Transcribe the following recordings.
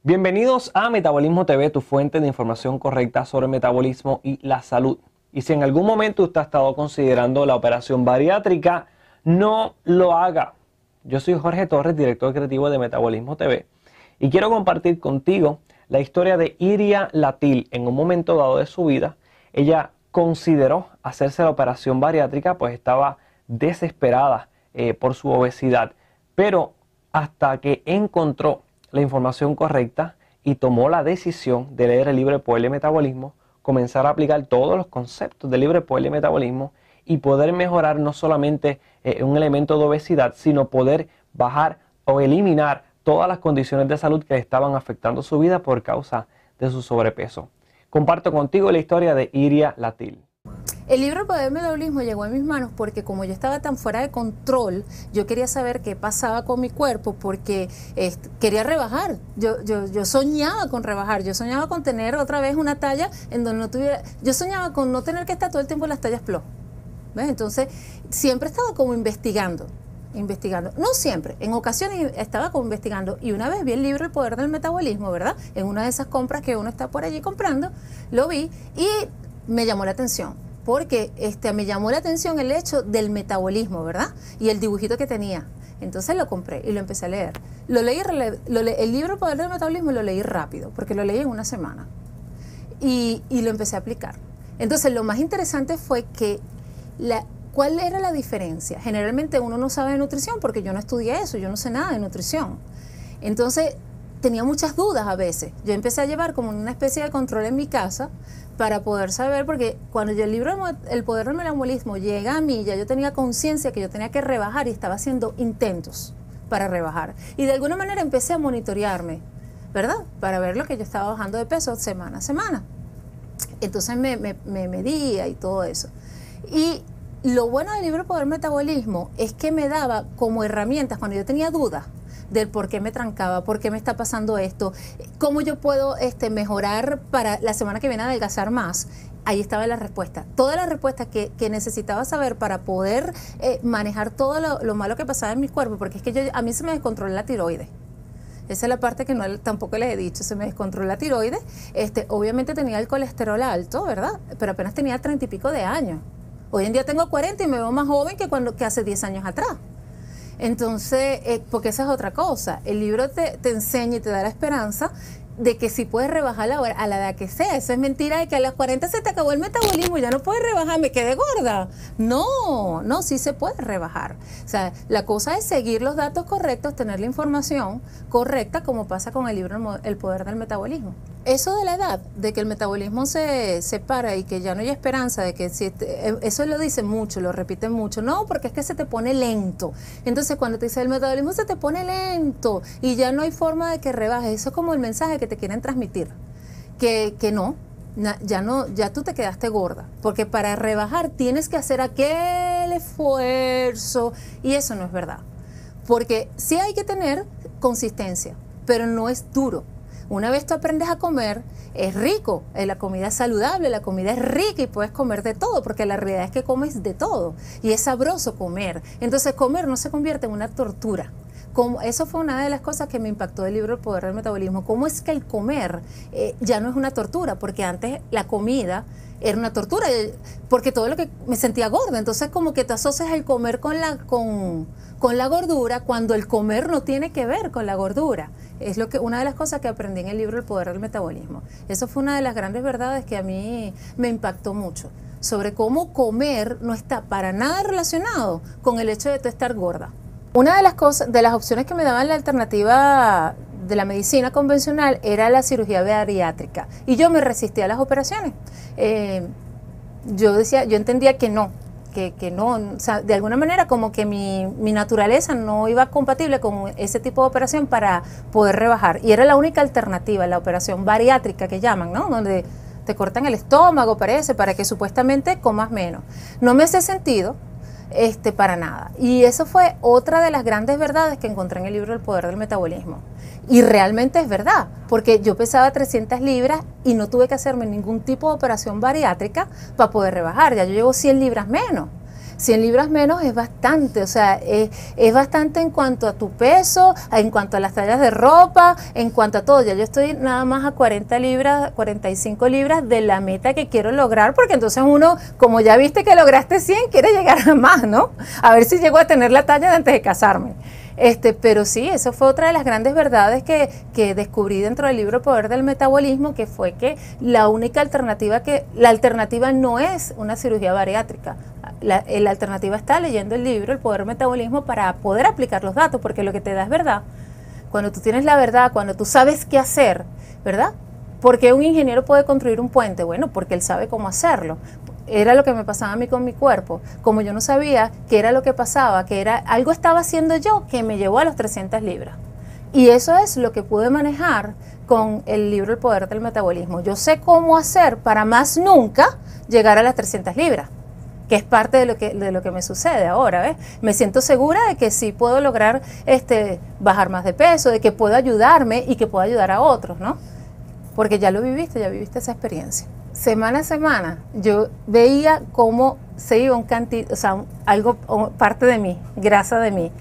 Bienvenidos a Metabolismo TV, tu fuente de información correcta sobre el metabolismo y la salud. Y si en algún momento usted ha estado considerando la operación bariátrica, no lo haga. Yo soy Jorge Torres, director creativo de Metabolismo TV, y quiero compartir contigo la historia de Iria Latil. En un momento dado de su vida, ella consideró hacerse la operación bariátrica, pues estaba desesperada por su obesidad, pero hasta que encontró la información correcta y tomó la decisión de leer el libro Poder del Metabolismo, comenzar a aplicar todos los conceptos del libro Poder del Metabolismo y poder mejorar no solamente un elemento de obesidad, sino poder bajar o eliminar todas las condiciones de salud que le estaban afectando su vida por causa de su sobrepeso. Comparto contigo la historia de Iria Latil. El libro Poder del Metabolismo llegó a mis manos porque como yo estaba tan fuera de control, yo quería saber qué pasaba con mi cuerpo porque quería rebajar. Yo soñaba con rebajar, yo soñaba con tener otra vez una talla en donde no tuviera, yo soñaba con no tener que estar todo el tiempo en las tallas plus. ¿Ves? Entonces siempre estaba como investigando. No siempre, en ocasiones estaba como investigando y una vez vi el libro El Poder del Metabolismo, ¿verdad? En una de esas compras que uno está por allí comprando, lo vi y me llamó la atención. Porque me llamó la atención el hecho del metabolismo, ¿verdad? Y el dibujito que tenía. Entonces lo compré y lo empecé a leer. El libro Poder del Metabolismo lo leí rápido, porque lo leí en una semana. Y lo empecé a aplicar. Entonces lo más interesante fue que ¿cuál era la diferencia? Generalmente uno no sabe de nutrición, porque yo no estudié eso, yo no sé nada de nutrición. Entonces tenía muchas dudas a veces. Yo empecé a llevar como una especie de control en mi casa para poder saber, porque cuando el libro El Poder del Metabolismo llega a mí, ya yo tenía conciencia que yo tenía que rebajar y estaba haciendo intentos para rebajar. Y de alguna manera empecé a monitorearme, ¿verdad? Para ver lo que yo estaba bajando de peso semana a semana. Entonces me medía y todo eso. Y lo bueno del libro Poder del Metabolismo es que me daba como herramientas cuando yo tenía dudas del por qué me trancaba, por qué me está pasando esto, cómo yo puedo mejorar para la semana que viene adelgazar más. Ahí estaba la respuesta, toda la respuesta que necesitaba saber para poder manejar todo lo malo que pasaba en mi cuerpo, porque es que a mí se me descontrola la tiroides. Esa es la parte que tampoco les he dicho, se me descontrola la tiroides. Obviamente tenía el colesterol alto, ¿verdad? Pero apenas tenía 30 y pico de años. Hoy en día tengo 40 y me veo más joven que hace 10 años atrás. Entonces, porque esa es otra cosa, el libro te enseña y te da la esperanza de que si puedes rebajar a la edad que sea. Eso es mentira de que a las 40 se te acabó el metabolismo, ya no puedes rebajar, me quedé gorda. No, sí se puede rebajar. O sea, la cosa es seguir los datos correctos, tener la información correcta, como pasa con el libro El Poder del Metabolismo. Eso de la edad, de que el metabolismo se para y que ya no hay esperanza, de que eso lo dicen mucho, lo repiten mucho. No, porque es que se te pone lento. Entonces, cuando te dice el metabolismo se te pone lento y ya no hay forma de que rebajes, eso es como el mensaje que te quieren transmitir, que no, ya tú te quedaste gorda, porque para rebajar tienes que hacer aquel esfuerzo y eso no es verdad, porque sí hay que tener consistencia, pero no es duro. Una vez tú aprendes a comer, es rico, la comida es saludable, la comida es rica y puedes comer de todo, porque la realidad es que comes de todo y es sabroso comer. Entonces comer no se convierte en una tortura. Eso fue una de las cosas que me impactó del libro El Poder del Metabolismo. ¿Cómo es que el comer ya no es una tortura? Porque antes la comida era una tortura, porque todo lo que me sentía gorda. Entonces como que te asocias el comer con la gordura, cuando el comer no tiene que ver con la gordura. Es una de las cosas que aprendí en el libro El Poder del Metabolismo. Eso fue una de las grandes verdades que a mí me impactó mucho, sobre cómo comer no está para nada relacionado con el hecho de tú estar gorda. Una de las opciones que me daban la alternativa de la medicina convencional era la cirugía bariátrica y yo me resistía a las operaciones. Yo entendía que no, o sea, de alguna manera como que mi naturaleza no iba compatible con ese tipo de operación para poder rebajar, y era la única alternativa, la operación bariátrica que llaman, ¿no? Donde te cortan el estómago, parece, para que supuestamente comas menos. No me hace sentido para nada, y eso fue otra de las grandes verdades que encontré en el libro El Poder del Metabolismo. Y realmente es verdad, porque yo pesaba 300 libras y no tuve que hacerme ningún tipo de operación bariátrica para poder rebajar. Ya yo llevo 100 libras menos. 100 libras menos es bastante, o sea, es bastante en cuanto a tu peso, en cuanto a las tallas de ropa, en cuanto a todo. Ya yo estoy nada más a 40 libras, 45 libras de la meta que quiero lograr, porque entonces uno, como ya viste que lograste 100, quiere llegar a más, ¿no? A ver si llego a tener la talla de antes de casarme. Pero sí, eso fue otra de las grandes verdades que descubrí dentro del libro Poder del Metabolismo, que fue que la única alternativa, la alternativa no es una cirugía bariátrica. La alternativa está leyendo el libro El Poder del Metabolismo para poder aplicar los datos, porque lo que te da es verdad. Cuando tú tienes la verdad, cuando tú sabes qué hacer, ¿verdad? ¿Por qué un ingeniero puede construir un puente? Bueno, porque él sabe cómo hacerlo. Era lo que me pasaba a mí con mi cuerpo. Como yo no sabía qué era lo que pasaba, que era algo estaba haciendo yo que me llevó a los 300 libras. Y eso es lo que pude manejar con el libro El Poder del Metabolismo. Yo sé cómo hacer para más nunca llegar a las 300 libras, que es parte de lo que me sucede ahora, ¿ves? Me siento segura de que sí puedo lograr bajar más de peso, de que puedo ayudarme y que puedo ayudar a otros, ¿no? Porque ya lo viviste, ya viviste esa experiencia. Semana a semana yo veía cómo se iba parte de mí, grasa de mí.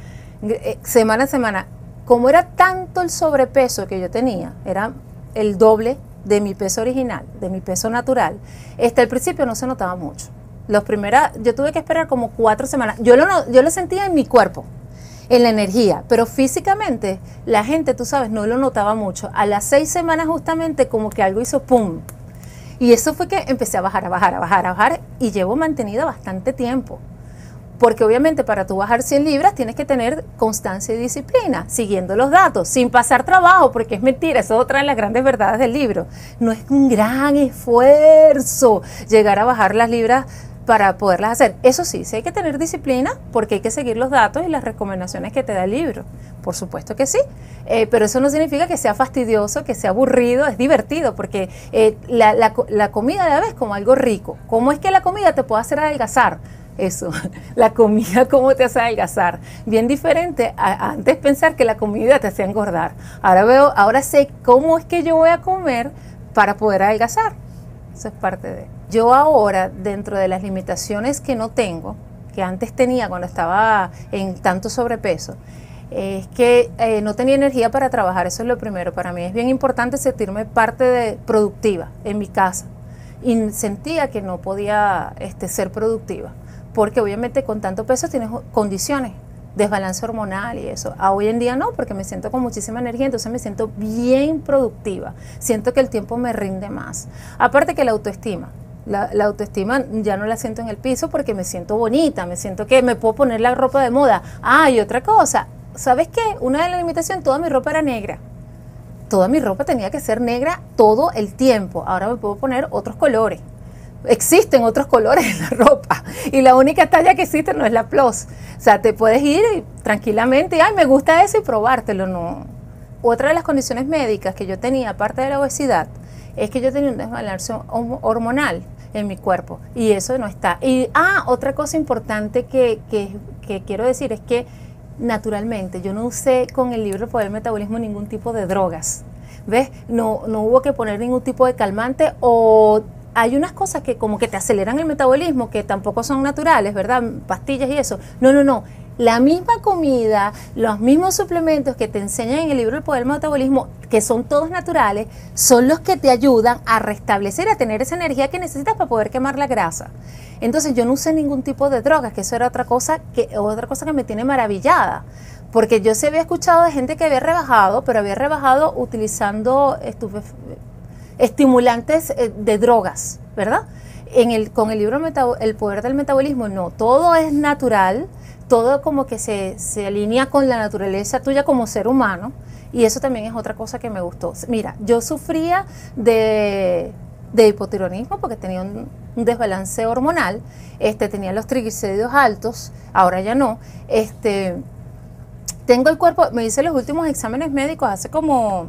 Semana a semana, como era tanto el sobrepeso que yo tenía, era el doble de mi peso original, de mi peso natural. Al principio no se notaba mucho. Yo tuve que esperar como 4 semanas. Yo lo sentía en mi cuerpo, en la energía, pero físicamente la gente, tú sabes, no lo notaba mucho. A las 6 semanas justamente como que algo hizo pum. Y eso fue que empecé a bajar y llevo mantenida bastante tiempo. Porque obviamente para tú bajar 100 libras tienes que tener constancia y disciplina, siguiendo los datos, sin pasar trabajo, porque es mentira, eso es otra de las grandes verdades del libro. No es un gran esfuerzo llegar a bajar las libras para poderlas hacer. Eso sí hay que tener disciplina porque hay que seguir los datos y las recomendaciones que te da el libro. Por supuesto que sí, pero eso no significa que sea fastidioso, que sea aburrido, es divertido porque la comida la ves como algo rico. ¿Cómo es que la comida te puede hacer adelgazar? Eso, la comida cómo te hace adelgazar. Bien diferente a antes pensar que la comida te hacía engordar. Ahora sé cómo es que yo voy a comer para poder adelgazar. Eso es parte de... Yo ahora, dentro de las limitaciones que no tengo, que antes tenía cuando estaba en tanto sobrepeso, es que no tenía energía para trabajar. Eso es lo primero. Para mí es bien importante sentirme productiva en mi casa. Y sentía que no podía ser productiva. Porque obviamente con tanto peso tienes condiciones, desbalance hormonal y eso. Hoy en día no, porque me siento con muchísima energía, entonces me siento bien productiva. Siento que el tiempo me rinde más. Aparte que la autoestima. La autoestima ya no la siento en el piso porque me siento bonita, me siento que me puedo poner la ropa de moda. Y otra cosa, ¿sabes qué? Una de las limitaciones, toda mi ropa era negra. Toda mi ropa tenía que ser negra todo el tiempo. Ahora me puedo poner otros colores. Existen otros colores en la ropa y la única talla que existe no es la plus. O sea, te puedes ir tranquilamente y me gusta eso y probártelo. No. Otra de las condiciones médicas que yo tenía, aparte de la obesidad, es que yo tenía un desbalance hormonal en mi cuerpo y eso no está. Y otra cosa importante que quiero decir es que naturalmente yo no usé con el libro Poder del Metabolismo ningún tipo de drogas. ¿Ves? No hubo que poner ningún tipo de calmante o... Hay unas cosas que como que te aceleran el metabolismo, que tampoco son naturales, ¿verdad? Pastillas y eso. No. La misma comida, los mismos suplementos que te enseñan en el libro El Poder del Metabolismo, que son todos naturales, son los que te ayudan a restablecer, a tener esa energía que necesitas para poder quemar la grasa. Entonces yo no usé ningún tipo de drogas, que eso era otra cosa que me tiene maravillada. Porque yo se había escuchado de gente que había rebajado, pero había rebajado utilizando estimulantes de drogas, ¿verdad? Con el libro El Poder del Metabolismo, no, todo es natural, todo como que se alinea con la naturaleza tuya como ser humano, y eso también es otra cosa que me gustó. Mira, yo sufría de hipotiroidismo porque tenía un desbalance hormonal, tenía los triglicéridos altos, ahora ya no, tengo el cuerpo, me hice los últimos exámenes médicos hace como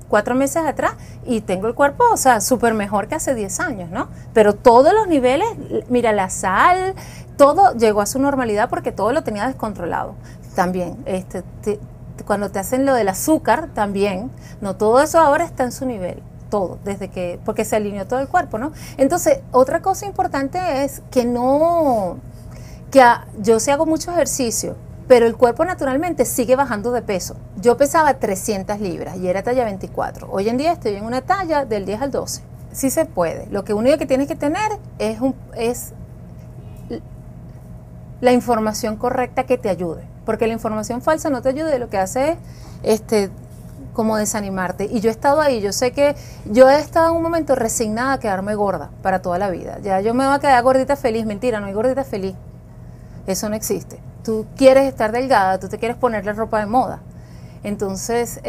4 meses atrás y tengo el cuerpo, o sea, súper mejor que hace 10 años, ¿no? Pero todos los niveles, mira, la sal, todo llegó a su normalidad porque todo lo tenía descontrolado. También, cuando te hacen lo del azúcar, también, no, todo eso ahora está en su nivel, todo, porque se alineó todo el cuerpo, ¿no? Entonces, otra cosa importante es que no yo sí hago mucho ejercicio, pero el cuerpo naturalmente sigue bajando de peso. Yo pesaba 300 libras y era talla 24. Hoy en día estoy en una talla del 10 al 12. Sí se puede. Lo que único que tienes que tener es la información correcta que te ayude. Porque la información falsa no te ayuda y lo que hace es como desanimarte. Y yo he estado ahí, yo sé que yo he estado en un momento resignada a quedarme gorda para toda la vida. Ya yo me voy a quedar gordita feliz. Mentira, no hay gordita feliz. Eso no existe. Tú quieres estar delgada, tú te quieres ponerle ropa de moda. Entonces,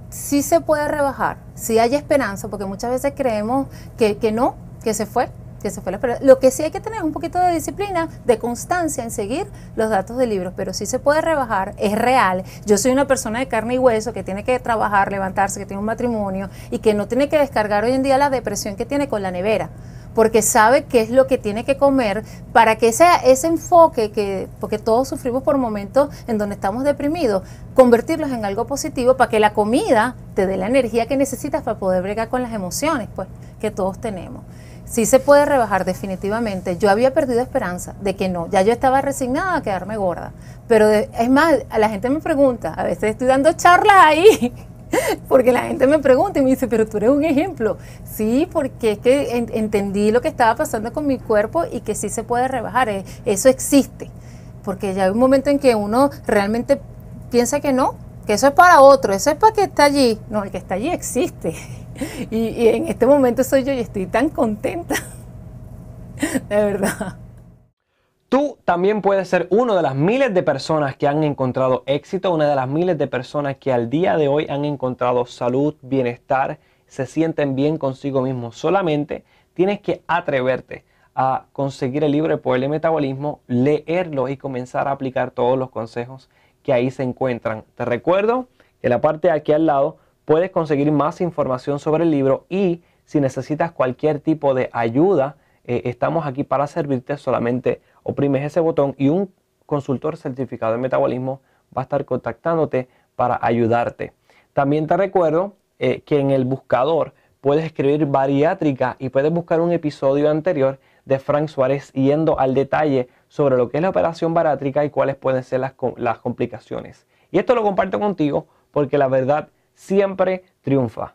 sí se puede rebajar, sí hay esperanza, porque muchas veces creemos que no, que se fue la esperanza. Lo que sí hay que tener es un poquito de disciplina, de constancia en seguir los datos del libro, pero sí se puede rebajar, es real. Yo soy una persona de carne y hueso que tiene que trabajar, levantarse, que tiene un matrimonio y que no tiene que descargar hoy en día la depresión que tiene con la nevera, porque sabe qué es lo que tiene que comer para que ese enfoque, porque todos sufrimos por momentos en donde estamos deprimidos, convertirlos en algo positivo para que la comida te dé la energía que necesitas para poder bregar con las emociones pues, que todos tenemos. Sí se puede rebajar definitivamente. Yo había perdido esperanza de que no, ya yo estaba resignada a quedarme gorda, pero es más, a la gente me pregunta, a veces estoy dando charlas ahí, porque la gente me pregunta y me dice, pero tú eres un ejemplo. Sí, porque es que entendí lo que estaba pasando con mi cuerpo y que sí se puede rebajar, eso existe. Porque ya hay un momento en que uno realmente piensa que no, que eso es para otro, eso es para que está allí. No, el que está allí existe. Y en este momento soy yo y estoy tan contenta, de verdad. Tú también puedes ser una de las miles de personas que han encontrado éxito, una de las miles de personas que al día de hoy han encontrado salud, bienestar, se sienten bien consigo mismos. Solamente tienes que atreverte a conseguir el libro El Poder del Metabolismo, leerlo y comenzar a aplicar todos los consejos que ahí se encuentran. Te recuerdo que en la parte de aquí al lado puedes conseguir más información sobre el libro y si necesitas cualquier tipo de ayuda, estamos aquí para servirte. Solamente oprimes ese botón y un consultor certificado de metabolismo va a estar contactándote para ayudarte. También te recuerdo que en el buscador puedes escribir bariátrica y puedes buscar un episodio anterior de Frank Suárez yendo al detalle sobre lo que es la operación bariátrica y cuáles pueden ser las complicaciones. Y esto lo comparto contigo porque la verdad siempre triunfa.